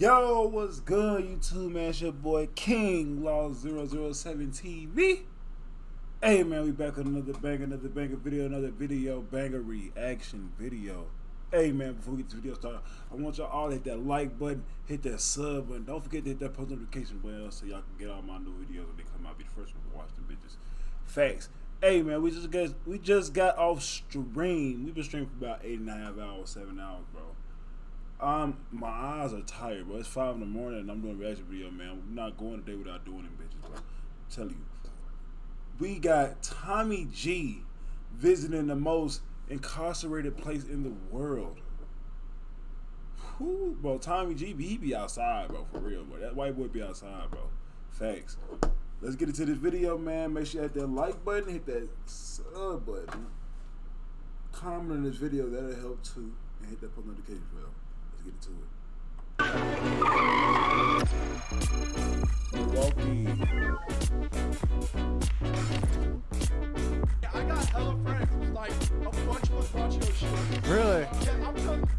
Yo, what's good, YouTube, man? It's your boy King Law 007 TV. Hey, man, we back with another banger video, another video banger reaction video. Hey, man, before we get this video started, I want y'all all to hit that like button, hit that sub button. Don't forget to hit that post notification bell so y'all can get all my new videos when they come out. Be the first one to watch the bitches. Facts. Hey, man, we just got off stream. We've been streaming for about 8.5 hours, 7 hours, bro. My eyes are tired, bro. It's 5 in the morning and I'm doing a reaction video, man. We're not going today without doing them bitches, bro. I'm telling you. We got Tommy G visiting the most incarcerated place in the world. Whew, bro, Tommy G, he be outside, bro, for real, bro. That white boy be outside, bro. Facts. Let's get into this video, man. Make sure you hit that like button, hit that sub button. Comment on this video, that'll help too. And hit that post notification bell. Let's get into it. Milwaukee. I got hella friends, like a bunch of us watch your shit. Really? Yeah, I'm telling.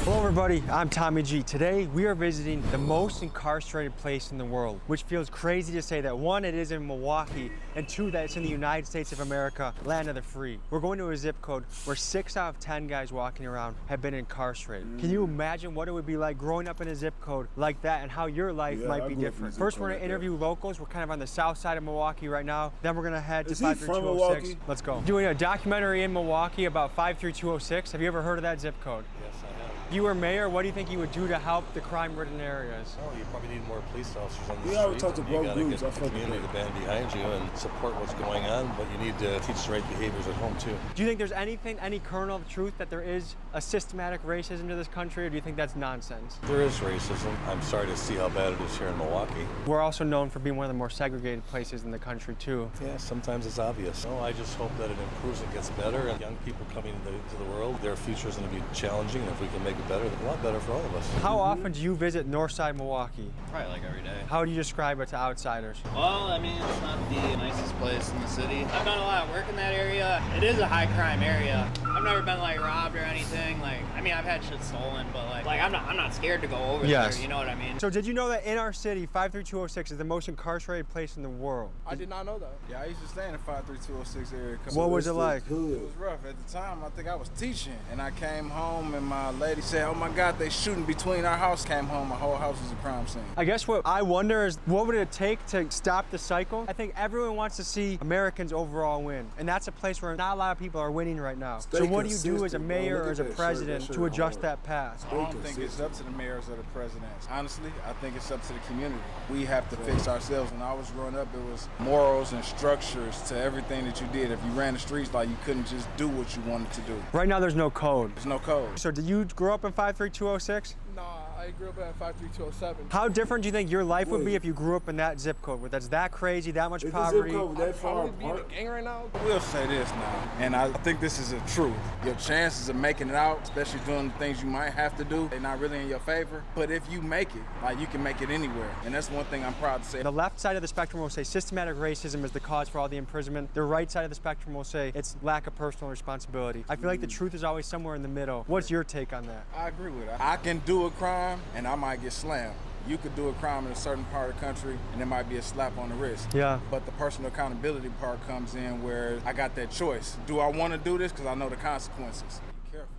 Hello everybody, I'm Tommy G. Today we are visiting the most incarcerated place in the world, which feels crazy to say that one, it is in Milwaukee, and two, that it's in the United States of America, land of the free. We're going to a zip code where 6 out of 10 guys walking around have been incarcerated. Can you imagine what it would be like growing up in a zip code like that and how your life might be different? First, we're gonna interview locals. We're kind of on the south side of Milwaukee right now. Then we're gonna head to 53206. Let's go. Doing a documentary in Milwaukee about 53206. Have you ever heard of that zip code? Yes, I have. If you were mayor, what do you think you would do to help the crime-ridden areas? Oh, you probably need more police officers on the We street. always talk to You both gotta groups. get the community to band behind you and support what's going on, but you need to teach the right behaviors at home too. Do you think there's any kernel of truth that there is a systematic racism to this country, or do you think that's nonsense? There is racism. I'm sorry to see how bad it is here in Milwaukee. We're also known for being one of the more segregated places in the country too. Yeah, sometimes it's obvious. No, I just hope that it improves and gets better, and young people coming into the world, their future is going to be challenging, and if we can make it better, a lot better for all of us. How often do you visit Northside Milwaukee? Probably like every day. How do you describe it to outsiders? Well, I mean, it's not the nicest place in the city. I've done a lot of work in that area. It is a high crime area. I've never been like robbed or anything. Like, I mean, I've had shit stolen, but like I'm not scared to go over there. You know what I mean? So did you know that in our city, 53206 is the most incarcerated place in the world? I did not know that. Yeah, I used to stay in the 53206 area. What was it like? It was rough. At the time, I think I was teaching, and I came home, and my lady said, "Oh my God, they shooting between our house." Came home, my whole house was a crime scene. I guess what I wonder is, what would it take to stop the cycle? I think everyone wants to see Americans overall win, and that's a place where not a lot of people are winning right now. So what do you do as a mayor or as a president to adjust that path? I don't think it's up to the mayors or the presidents. Honestly, I think it's up to the community. We have to fix ourselves. When I was growing up, it was morals and structures to everything that you did. If you ran the streets, like, you couldn't just do what you wanted to do. Right now, there's no code. There's no code. So did you grow up in 53206? Nah, I grew up at 53207. How different do you think your life would be if you grew up in that zip code, where that's that crazy, that much poverty? That far I'd probably be in a apart. gang right now. We'll say this now, and I think this is the truth. Your chances of making it out, especially doing the things you might have to do, they're not really in your favor. But if you make it, like, you can make it anywhere. And that's one thing I'm proud to say. The left side of the spectrum will say systematic racism is the cause for all the imprisonment. The right side of the spectrum will say it's lack of personal responsibility. I feel like the truth is always somewhere in the middle. What's your take on that? I agree with it. I can do a crime and I might get slammed. You could do a crime in a certain part of the country and it might be a slap on the wrist. Yeah. But the personal accountability part comes in where I got that choice. Do I want to do this? Because I know the consequences. Be careful.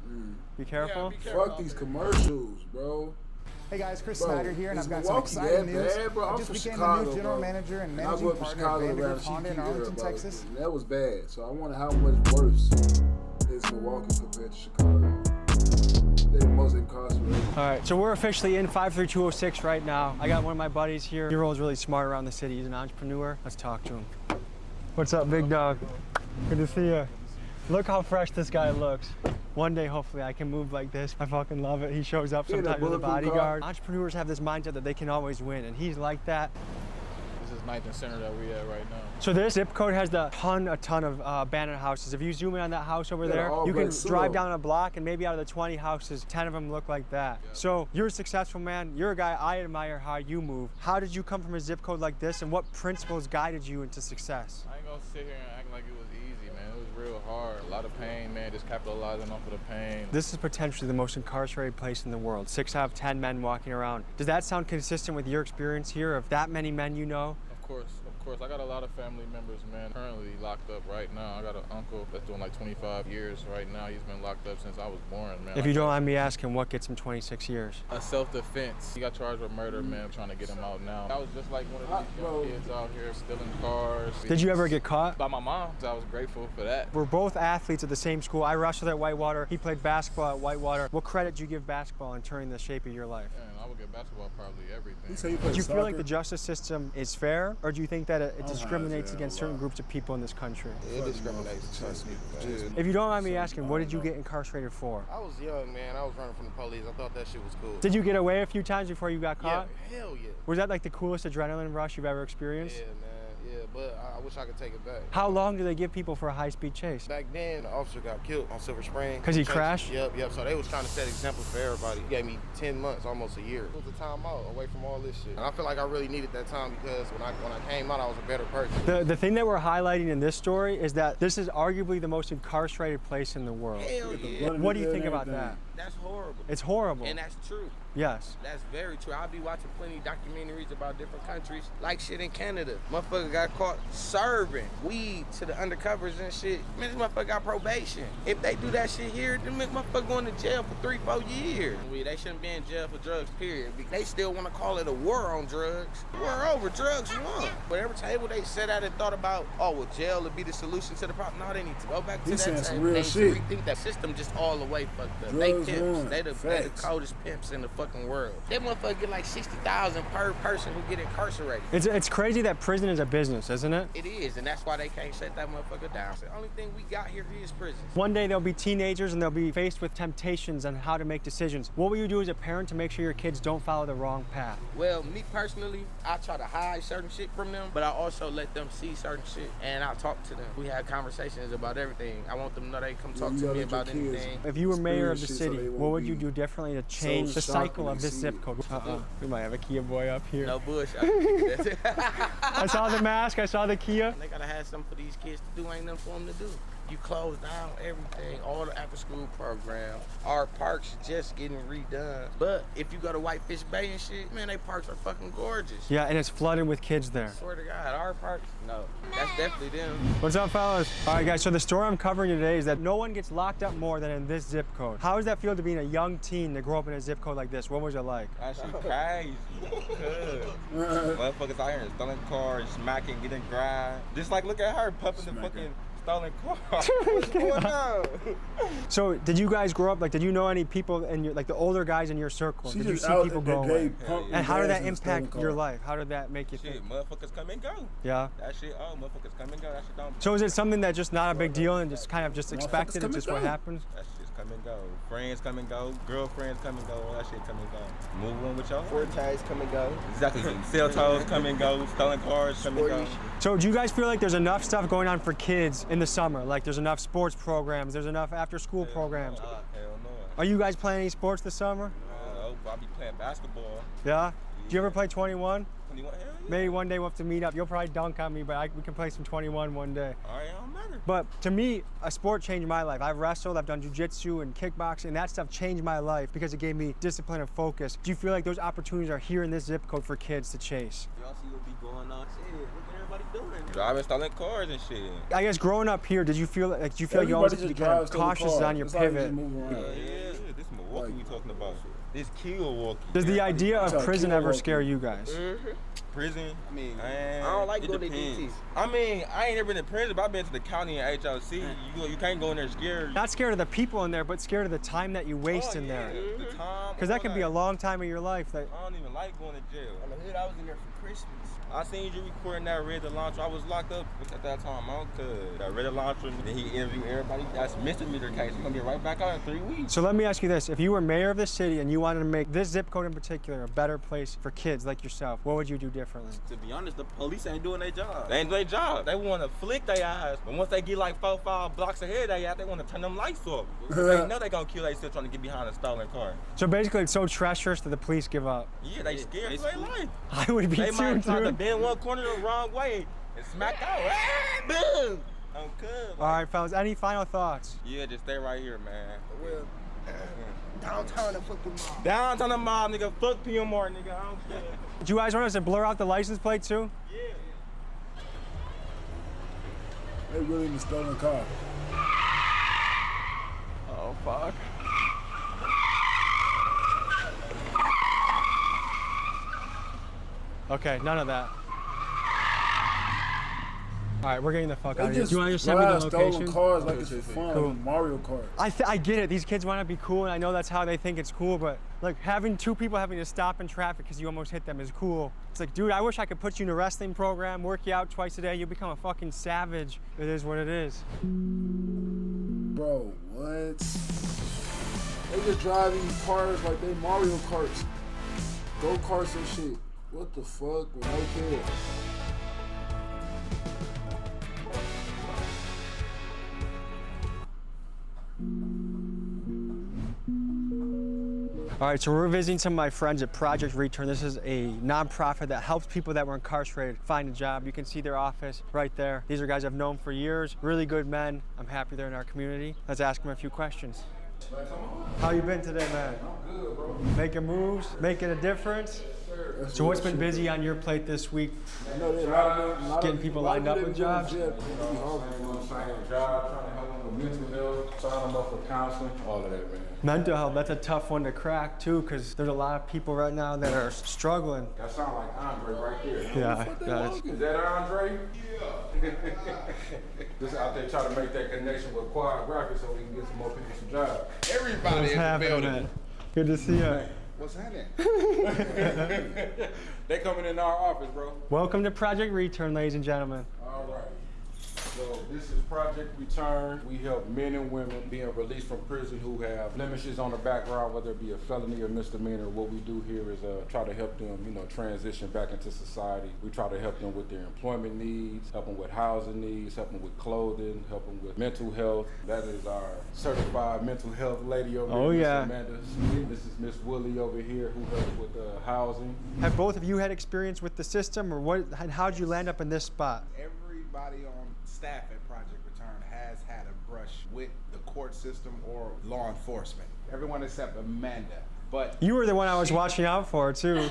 Be careful. Yeah, be careful. Fuck these commercials, bro. Hey guys, Chris Bro, Snyder here, and is I've got some Milwaukee exciting that news. bad, bro? I I'm just from became Chicago, the new general bro. manager and I managing grew up in partner Chicago of around Vanderbilt Honda in CT Arlington, era, bro. Texas. And that was bad. So I wonder how much worse is Milwaukee compared to Chicago. They're the most incarcerated. All right, so we're officially in 53206 right now. I got one of my buddies here. Your role's really smart around the city. He's an entrepreneur. Let's talk to him. What's up, big dog? Good to see you. Look how fresh this guy looks. One day, hopefully, I can move like this. I fucking love it. He shows up Yeah, that sometimes with a bulletproof bodyguard. car. Entrepreneurs have this mindset that they can always win, and he's like that. This is 9th and Center that we at right now. So this zip code has a ton of abandoned houses. If you zoom in on that house over there, all you can black drive Subaru. down a block and maybe out of the 20 houses, 10 of them look like that. Yeah. So you're a successful man. You're a guy I admire how you move. How did you come from a zip code like this, and what principles guided you into success? I ain't gonna sit here and act like it was easy, man. It was real hard. A lot of pain, man, just capitalizing off of the pain. This is potentially the most incarcerated place in the world. 6 out of 10 men walking around. Does that sound consistent with your experience here of that many men you know? Of course. I got a lot of family members, man, currently locked up right now. I got an uncle that's doing like 25 years right now. He's been locked up since I was born, man. If you don't mind me asking, what gets him 26 years? A self-defense. He got charged with murder, man. I'm trying to get him out now. I was just like one of these young kids out here stealing cars. Did you ever get caught? By my mom. So I was grateful for that. We're both athletes at the same school. I wrestled at Whitewater. He played basketball at Whitewater. What credit do you give basketball in turning the shape of your life? Man, I would give basketball probably everything. Do you feel like the justice system is fair, or do you think that it discriminates against certain groups of people in this country? It discriminates against people, man. If you don't mind me asking, what did you get incarcerated for? I was young, man. I was running from the police. I thought that shit was cool. Did you get away a few times before you got caught? Yeah, hell yeah. Was that like the coolest adrenaline rush you've ever experienced? Yeah, man. Yeah, but I wish I could take it back. How long do they give people for a high-speed chase? Back then, the officer got killed on Silver Spring. Because he crashed? Yep. So they was trying to set examples for everybody. He gave me 10 months, almost a year. It was a time out away from all this shit. And I feel like I really needed that time because when I came out, I was a better person. The thing that we're highlighting in this story is that this is arguably the most incarcerated place in the world. Hell yeah. What do you think about that? That's horrible. It's horrible. And that's true. Yes. That's very true. I'll be watching plenty of documentaries about different countries, like shit in Canada. Motherfucker got caught serving weed to the undercovers and shit. Man, this motherfucker got probation. If they do that shit here, then this motherfucker going to jail for 3-4 years. They shouldn't be in jail for drugs, period. They still want to call it a war on drugs. War over, drugs won. Whatever table they sat at and thought about, oh, well, jail would be the solution to the problem. No, they need to go back to that table. Some real they shit. rethink that system just all the way fucked up. Drugs They pimps. won. They the coldest pimps in the fucking world. That motherfucker get like 60,000 per person who get incarcerated. It's crazy that prison is a business, isn't it? It is, and that's why they can't shut that motherfucker down. The only thing we got here is prison. One day they'll be teenagers and they'll be faced with temptations on how to make decisions. What will you do as a parent to make sure your kids don't follow the wrong path? Well, me personally, I try to hide certain shit from them, but I also let them see certain shit, and I talk to them. We have conversations about everything. I want them to know they come talk to me about anything. If you were mayor of the Experience shit so city, they won't what would be you do differently to change the cycle of this zip code? We might have a Kia boy up here. No bullshit. I saw the mask, I saw the Kia. They gotta have something for these kids to do. Ain't nothing for them to do. You close down everything, all the after-school programs. Our parks just getting redone. But if you go to Whitefish Bay and shit, man, they parks are fucking gorgeous. Yeah, and it's flooded with kids there. Swear to God, our parks, no. That's definitely them. What's up, fellas? All right, guys, so the story I'm covering today is that no one gets locked up more than in this zip code. How does that feel to be a young teen to grow up in a zip code like this? What was it like? That shit crazy. Motherfuckers out here stealing cars, smacking, getting grind. Just like, look at her pumping the fucking stolen car. What's going on? So, did you guys grow up, like, did you know any people in your, like, the older guys in your circle? Did you see people go away? And how did that impact your life? How did that make you think? Shit, motherfuckers come and go. Yeah? That shit, motherfuckers come and go. That shit don't. So is it something that just not a big deal and just kind of just expected? It's just what happens? That shit's come and go. Friends come and go. Girlfriends come and go. All that shit come and go. Move on with your Fortes come and go. Exactly. Cell toes come and go. Stolen cars come and go. So do you guys feel like there's enough stuff going on for kids in the summer? Like there's enough sports programs, there's enough after school programs? Hell no. Are you guys playing any sports this summer? I'll be playing basketball. Yeah? Do you ever play 21? 21? Hell yeah. Maybe one day we'll have to meet up. You'll probably dunk on me, but we can play some 21 one day. All right, it don't matter. But to me, a sport changed my life. I've wrestled, I've done jiu-jitsu and kickboxing, and that stuff changed my life because it gave me discipline and focus. Do you feel like those opportunities are here in this zip code for kids to chase? Y'all see what be going on? Shit, look at everybody doing. Driving stolen cars and shit. I guess growing up here, did you feel like you always have to be kind of cautious on your pivot? Yeah, this is Milwaukee we talking about. This Milwaukee. Does the idea of prison ever scare you guys? Prison? I mean, man, I don't like it going to depends. DT. I mean, I ain't never been to prison, but I've been to the county and HLC. You can't go in there scared. Not scared of the people in there, but scared of the time that you waste in there. The time. Because that can be a long time of your life. That I don't even like going to jail. On the hood, I was in there for Christmas. I seen you recording that Red Launcher. I was locked up at that time, man, cause that Red Launcher, then he interviewed everybody. That's misdemeanor case. He's gonna get right back out in 3 weeks. So let me ask you this. If you were mayor of this city and you wanted to make this zip code in particular a better place for kids like yourself, what would you do differently? To be honest, the police ain't doing their job. They ain't doing their job. They want to flick their eyes. But once they get like 4-5 blocks ahead of they want to turn them lights off. They know they gonna kill they still trying to get behind a stolen car. So basically it's so treacherous that the police give up. Yeah, they scared for their life. I would be They too, might try to dude. bend one corner the wrong way and smack out. Ah, boom! I'm good. All right, fellas, any final thoughts? Yeah, just stay right here, man. Well, downtown and fucking mall. Downtown the mob, nigga. Fuck PMR, nigga. I don't care. Do you guys want us to blur out the license plate too? Yeah. They really in the stolen car. Oh, fuck. Okay, none of that. All right, we're getting the fuck out of here. Do you want to just send me the location? Stolen cars like it's for fun, Cool. like Mario Kart. I get it. These kids want to be cool, and I know that's how they think it's cool, but like having two people having to stop in traffic because you almost hit them is cool. It's like, dude, I wish I could put you in a wrestling program, work you out twice a day, you'll become a fucking savage. It is what it is. Bro, what? They just drive these cars like they Mario Karts. Go-karts and shit. What the fuck? With no kids. All right, so we're visiting some of my friends at Project Return. This is a nonprofit that helps people that were incarcerated find a job. You can see their office right there. These are guys I've known for years, really good men. I'm happy they're in our community. Let's ask them a few questions. How you been today, man? I'm good, bro. Making moves, making a difference? So what's been busy on your plate this week? I know there's a lot of Getting people lined up with jobs? Job, trying to help them with mental health, sign them up for counseling, all of that, man. Mental health, that's a tough one to crack too, because there's a lot of people right now that are struggling. That sound like Andre right there. Yeah, guys. Is that Andre? Yeah. Just out there trying to make that connection with Quad Graphics so we can get some more people some jobs. Everybody What's in the happening, building. man? Good to see you. What's happening? They coming in our office, bro. Welcome to Project Return, ladies and gentlemen. All right. So this is Project Return. We help men and women being released from prison who have blemishes on the background, whether it be a felony or misdemeanor. What we do here is try to help them, transition back into society. We try to help them with their employment needs, help them with housing needs, help them with clothing, help them with mental health. That is our certified mental health lady over here, Miss Amanda Smith. This is Miss Willie over here who helps with housing. Have both of you had experience with the system, or what? And how'd you land up in this spot? Everybody on staff at Project Return has had a brush with the court system or law enforcement. Everyone except Amanda. But You were the one I was watching out for too.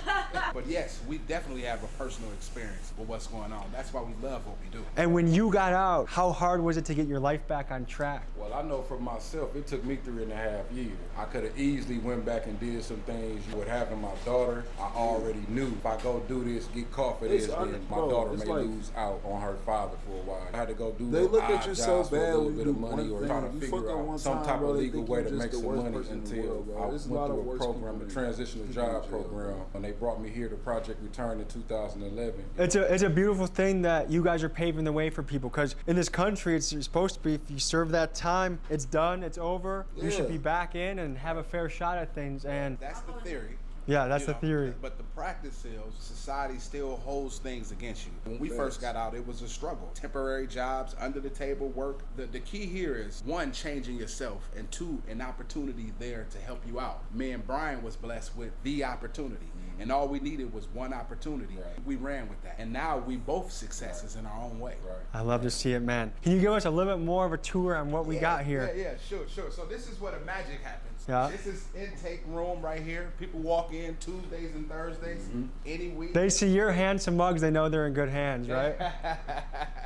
but yes, we definitely have a personal experience with what's going on. That's why we love what we do. And when you got out, how hard was it to get your life back on track? Well, I know for myself, it took me 3.5 years. I could have easily went back and did some things. What happened to my daughter, I already knew. If I go do this, get caught for this, then my daughter may lose out on her father for a while. I had to go do They look at you so jobs for a bad little when you bit do of money one or thing. trying to You figure fuck up out one some time, type bro, of they legal think way you to just make the some worst money person in the until world, bro. I There's went a lot through of a worse program, people a than transitional people job in jail, program, and they brought me here to Project Return in 2011. It's a beautiful thing that you guys are paving the way for people, because in this country, it's supposed to be, if you serve that time, it's done, it's over. You should be back in and have a fair shot at things. And That's the theory. yeah, that's the theory. But the practice is society still holds things against you. When we first got out, it was a struggle. Temporary jobs, under the table work. The key here is, one, changing yourself, and two, an opportunity there to help you out. Me and Brian was blessed with the opportunity. And all we needed was one opportunity. Right. We ran with that. And now we both successes in our own way. Right. I love to see it, man. Can you give us a little bit more of a tour on what we got here? Yeah, sure. So this is where the magic happens. Yeah. This is intake room right here. People walk in Tuesdays and Thursdays, any week. They see your handsome mugs, they know they're in good hands, right?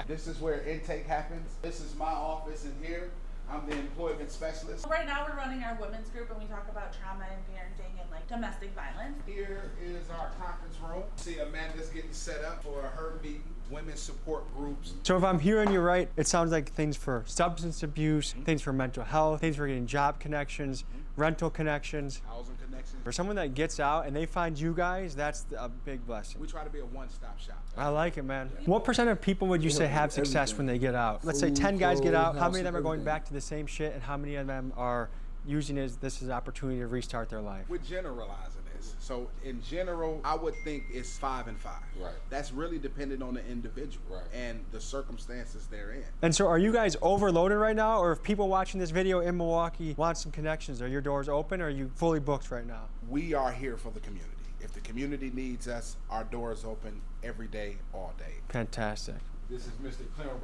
This is where intake happens. This is my office in here. I'm the employment specialist. Right now we're running our women's group and we talk about trauma and parenting and like domestic violence. Here is our conference room. See, Amanda's getting set up for her meeting. Women's support groups. So if I'm hearing you right, it sounds like things for substance abuse, things for mental health, things for getting job connections, rental connections. Housing connections. For someone that gets out and they find you guys, that's a big blessing. We try to be a one-stop shop. I like it, man. What percent of people would you say have success when they get out? Let's say 10 guys get out. How many of them are going back to the same shit, and how many of them are using this as an opportunity to restart their life? We're generalizing this. So in general, I would think it's 5 and 5. Right. That's really dependent on the individual and the circumstances they're in. And so are you guys overloaded right now, or if people watching this video in Milwaukee want some connections, are your doors open, or are you fully booked right now? We are here for the community. If the community needs us, our doors open every day, all day. Fantastic. This is Mr. Clarence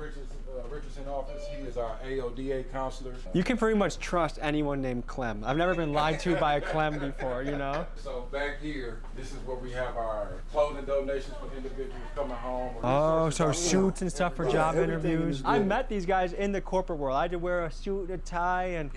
Richardson office. He is our AODA counselor. You can pretty much trust anyone named Clem. I've never been lied to by a Clem before, you know? So back here, this is where we have our clothing donations for individuals coming home. Oh, so suits and stuff for job Everything interviews. is I good. met these guys in the corporate world. I had to wear a suit, a tie, and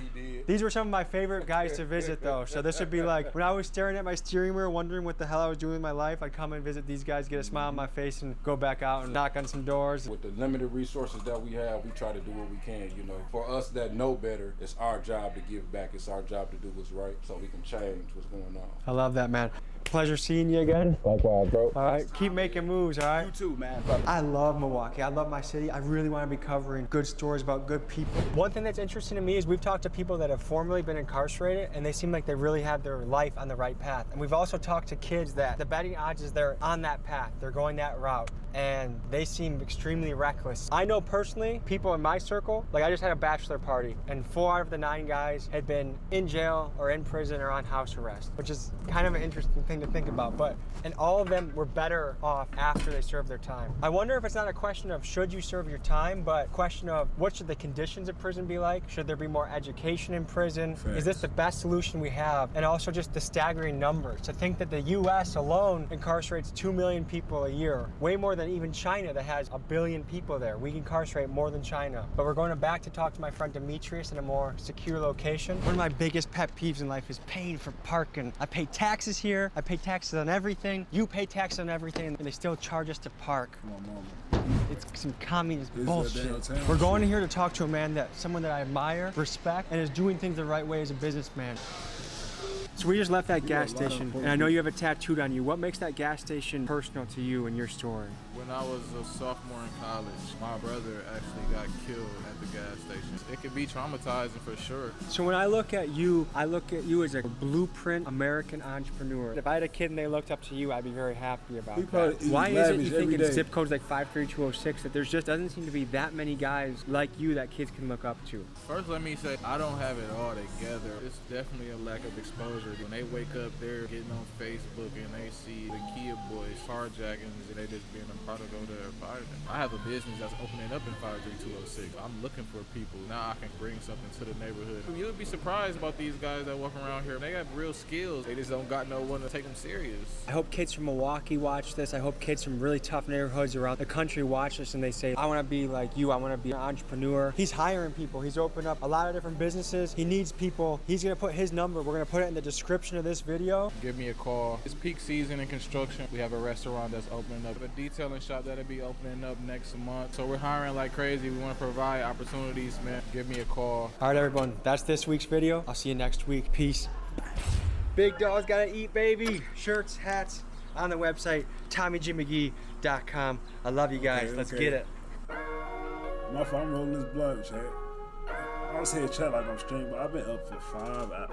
these were some of my favorite guys to visit though. So this would be like, when I was staring at my steering mirror wondering what the hell I was doing with my life, I'd come and visit these guys, get a smile on my face, and go back out and knock on some doors. With the limited resources that we have, we try to do what we can, you know. For us that know better, it's our job to give back. It's our job to do what's right so we can change what's going on. I love that, man. Pleasure seeing you again. Likewise, bro. All right, keep making moves, all right? You too, man. I love Milwaukee. I love my city. I really want to be covering good stories about good people. One thing that's interesting to me is we've talked to people that have formerly been incarcerated, and they seem like they really have their life on the right path. And we've also talked to kids that the betting odds is they're on that path. They're going that route, and they seem extremely reckless. I know personally, people in my circle, like I just had a bachelor party, and 4 out of the 9 guys had been in jail or in prison or on house arrest, which is kind of an interesting thing to think about. And all of them were better off after they served their time. I wonder if it's not a question of should you serve your time, but question of what should the conditions of prison be like? Should there be more education in prison? Facts. Is this the best solution we have? And also just the staggering numbers. To think that the US alone incarcerates 2 million people a year, way more than even China that has 1 billion people there. We incarcerate more than China. But we're going back to talk to my friend Demetrius in a more secure location. One of my biggest pet peeves in life is paying for parking. I pay taxes here, I pay taxes on everything, you pay taxes on everything, and they still charge us to park. Come on, mama. It's some communist This is bullshit. that damn town We're going shit. here to talk to a man someone that I admire, respect, and is doing things the right way as a businessman. So we just left that gas station, and I know you have it tattooed on you. What makes that gas station personal to you and your story? When I was a sophomore in college, my brother actually got killed at the gas station. It can be traumatizing for sure. So when I look at you as a blueprint American entrepreneur. If I had a kid and they looked up to you, I'd be very happy about We probably that. eat Why is it lavish you think every in day. zip codes like 53206 that there's just doesn't seem to be that many guys like you that kids can look up to? First, let me say, I don't have it all together. It's definitely a lack of exposure. When they wake up, they're getting on Facebook and they see the Kia boys carjackings and they just being a product of their environment. I have a business that's opening up in 53206. I'm looking for people. Now I can bring something to the neighborhood. You would be surprised about these guys that walk around here. They got real skills. They just don't got no one to take them serious. I hope kids from Milwaukee watch this. I hope kids from really tough neighborhoods around the country watch this and they say, I want to be like you. I want to be an entrepreneur. He's hiring people. He's opened up a lot of different businesses. He needs people. He's going to put his number. We're going to put it in the description of this video. Give me a call. It's peak season in construction. We have a restaurant that's opening up, a detailing shop that'll be opening up next month. So we're hiring like crazy. We want to provide opportunities, man. Give me a call. All right, everyone. That's this week's video. I'll see you next week. Peace. Big dogs gotta eat, baby. Shirts, hats on the website, TommyGMcGee.com. I love you guys. Okay, Let's okay. get it. My fault, I'm rolling this blunt, chat. I don't say a chat like I'm streaming, but I've been up for 5 hours,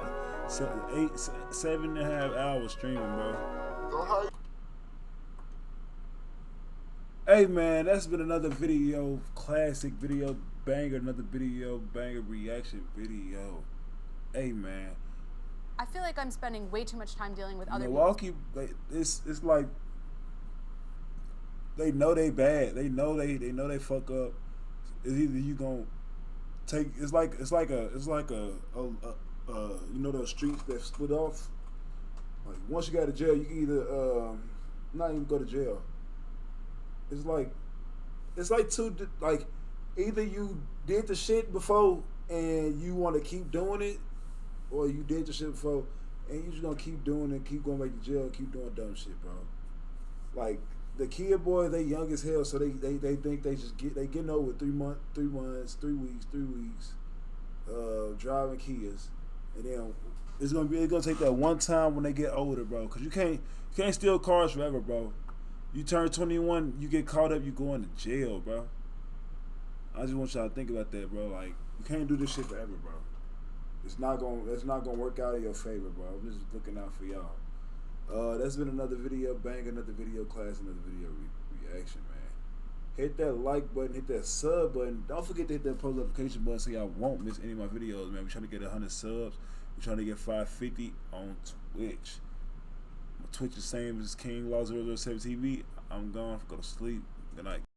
7.5 hours streaming, bro. Hey man, that's been another video, classic video banger, another video banger reaction video. Hey man, I feel like I'm spending way too much time dealing with other Milwaukee, it's like they know they bad. They know they fuck up. It's either you gonna take. It's like a you know those streets that split off. Like once you got to jail, you can either not even go to jail. It's like two, like either you did the shit before and you want to keep doing it, or you did the shit before and you just gonna keep doing it, keep going back to jail, keep doing dumb shit, bro. Like the Kia boy, they young as hell, so they think they getting over 3 months, 3 weeks, driving Kias, and then it's gonna take that one time when they get older, bro. Cause you can't steal cars forever, bro. You turn 21, you get caught up, you going to jail, bro. I just want y'all to think about that, bro. Like you can't do this shit forever, bro. It's not gonna work out in your favor, bro. I'm just looking out for y'all. That's been another video bang, another video class, another video reaction, man. Hit that like button, hit that sub button. Don't forget to hit that post notification button so y'all won't miss any of my videos, man. We're trying to get 100 subs. We're trying to get 550 on Twitch. My Twitch is same as King Law 007 TV. I'm gone. Go to sleep. Good night.